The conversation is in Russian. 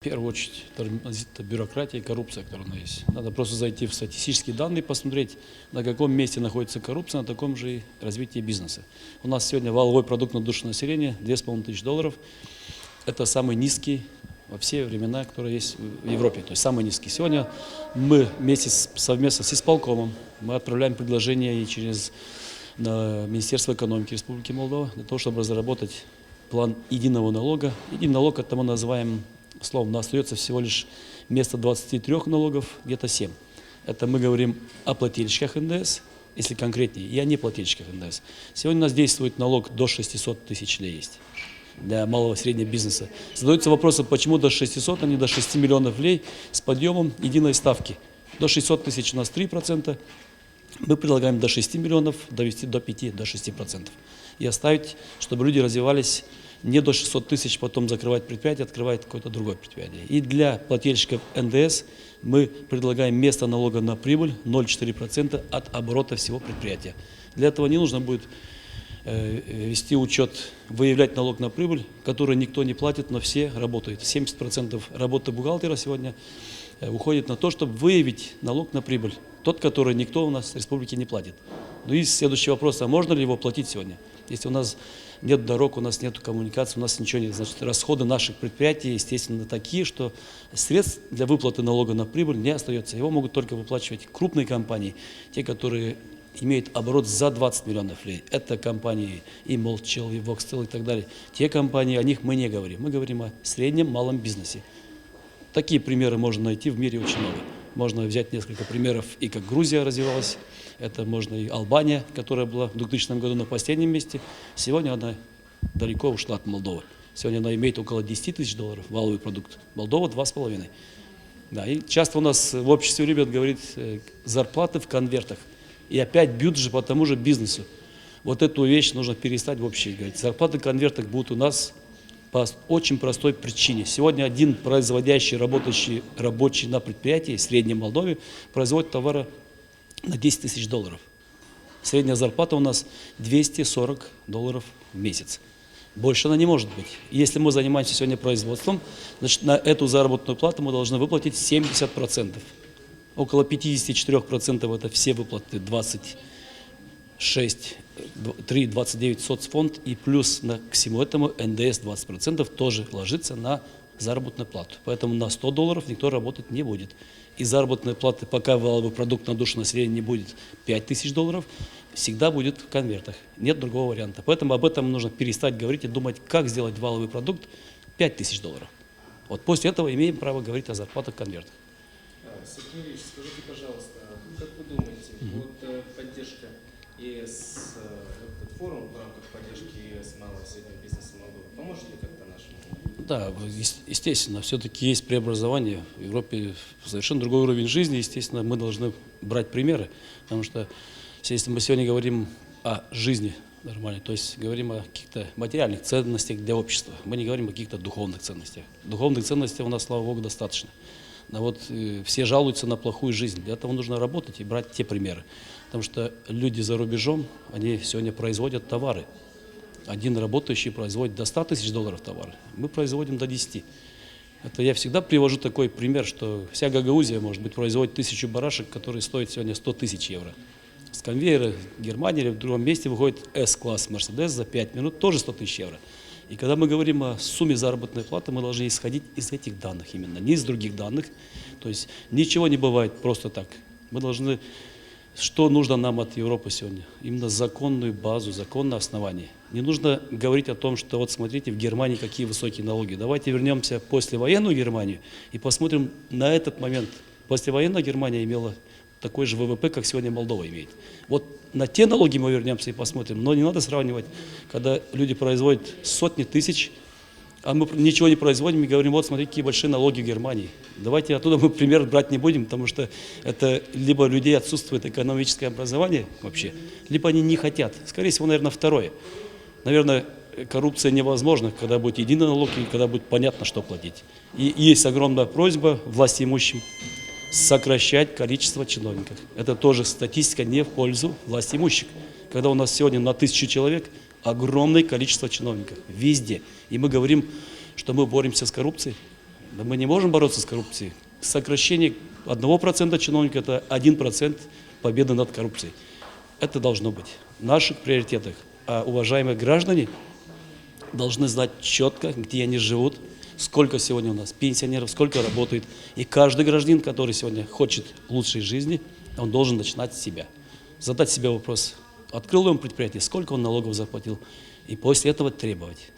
первую очередь тормозит бюрократия и коррупция, которая у нас есть. Надо просто зайти в статистические данные, посмотреть, на каком месте находится коррупция, на таком же и развитии бизнеса. У нас сегодня валовой продукт на душу населения $2500. Это самый низкий во все времена, которые есть в Европе, то есть самый низкий. Сегодня мы совместно с исполкомом мы отправляем предложение и через Министерство экономики Республики Молдова для того, чтобы разработать план единого налога. Единый налог, это мы называем словом, но остается всего лишь вместо 23 налогов где-то 7. Это мы говорим о плательщиках НДС, если конкретнее, и о неплательщиках НДС. Сегодня у нас действует налог до 600 тысяч лей есть для малого и среднего бизнеса. Задаются вопросы, почему до 600, а не до 6 миллионов лей с подъемом единой ставки. До 600 тысяч у нас 3%. Мы предлагаем до 6 миллионов довести до 5, до 6%. И оставить, чтобы люди развивались не до 600 тысяч, потом закрывать предприятие, открывать какое-то другое предприятие. И для плательщиков НДС мы предлагаем вместо налога на прибыль 0,4% от оборота всего предприятия. Для этого не нужно будет вести учет, выявлять налог на прибыль, который никто не платит, но все работают. 70% работы бухгалтера сегодня уходит на то, чтобы выявить налог на прибыль, тот, который никто у нас в республике не платит. Ну и следующий вопрос, а можно ли его платить сегодня? Если у нас нет дорог, у нас нет коммуникации, у нас ничего нет, значит, расходы наших предприятий, естественно, такие, что средств для выплаты налога на прибыль не остается. Его могут только выплачивать крупные компании, те, которые имеют оборот за 20 миллионов лей. Это компании и Молчел, и Вокстел и так далее. Те компании, о них мы не говорим. Мы говорим о среднем, малом бизнесе. Такие примеры можно найти в мире очень много. Можно взять несколько примеров, и как Грузия развивалась, это можно и Албания, которая была в 2000 году на последнем месте. Сегодня она далеко ушла от Молдовы. Сегодня она имеет около 10 тысяч долларов валовый продукт. Молдова 2,5. Да, и часто у нас в обществе любят говорить зарплаты в конвертах. И опять бьют же по тому же бизнесу. Вот эту вещь нужно перестать вообще говорить. Зарплаты в конвертах будут у нас по очень простой причине. Сегодня один производящий, рабочий на предприятии в Средней Молдове производит товара на 10 тысяч долларов. Средняя зарплата у нас $240 в месяц. Больше она не может быть. Если мы занимаемся сегодня производством, значит, на эту заработную плату мы должны выплатить 70%. Около 54% это все выплаты, 29 соцфонд, и плюс к всему этому НДС 20% тоже ложится на заработную плату. Поэтому на $100 никто работать не будет. И заработная плата, пока валовый продукт на душу населения не будет $5000, всегда будет в конвертах. Нет другого варианта. Поэтому об этом нужно перестать говорить и думать, как сделать валовый продукт $5000. Вот после этого имеем право говорить о зарплатах в конвертах. Сергей Ильич, скажите, пожалуйста, как вы думаете, вот поддержка ЕС, этот форум в рамках поддержки ЕС малого и среднего бизнеса Молдовы, поможет ли как-то нашему? Да, естественно, все-таки есть преобразование. В Европе совершенно другой уровень жизни, естественно, мы должны брать примеры, потому что если мы сегодня говорим о жизни нормальной, то есть говорим о каких-то материальных ценностях для общества, мы не говорим о каких-то духовных ценностях. Духовных ценностей у нас, слава Богу, достаточно. Но вот все жалуются на плохую жизнь. Для этого нужно работать и брать те примеры. Потому что люди за рубежом, они сегодня производят товары. Один работающий производит до 100 тысяч долларов товары. Мы производим до 10. Это я всегда привожу такой пример, что вся Гагаузия, может быть, производит 1000 барашек, которые стоят сегодня 100 тысяч евро. С конвейера в Германии или в другом месте выходит S-класс Mercedes за 5 минут, тоже 100 тысяч евро. И когда мы говорим о сумме заработной платы, мы должны исходить из этих данных именно, не из других данных. То есть ничего не бывает просто так. Мы должны, что нужно нам от Европы сегодня? Именно законную базу, законное основание. Не нужно говорить о том, что вот смотрите, в Германии какие высокие налоги. Давайте вернемся в послевоенную Германию и посмотрим на этот момент. Послевоенная Германия имела такой же ВВП, как сегодня Молдова имеет. Вот на те налоги мы вернемся и посмотрим. Но не надо сравнивать, когда люди производят сотни тысяч, а мы ничего не производим и говорим, вот смотрите, какие большие налоги в Германии. Давайте оттуда мы пример брать не будем, потому что это либо у людей отсутствует экономическое образование вообще, либо они не хотят. Скорее всего, наверное, второе. Наверное, коррупция невозможна, когда будет единый налог и когда будет понятно, что платить. И есть огромная просьба властимущим сокращать количество чиновников. Это тоже статистика не в пользу властимущих. Когда у нас сегодня на 1000 человек огромное количество чиновников везде. И мы говорим, что мы боремся с коррупцией. Да мы не можем бороться с коррупцией. Сокращение 1% чиновника – это 1% победы над коррупцией. Это должно быть в наших приоритетах. А уважаемые граждане должны знать четко, где они живут, сколько сегодня у нас пенсионеров, сколько работает. И каждый гражданин, который сегодня хочет лучшей жизни, он должен начинать с себя. Задать себе вопрос, открыл ли он предприятие, сколько он налогов заплатил, и после этого требовать.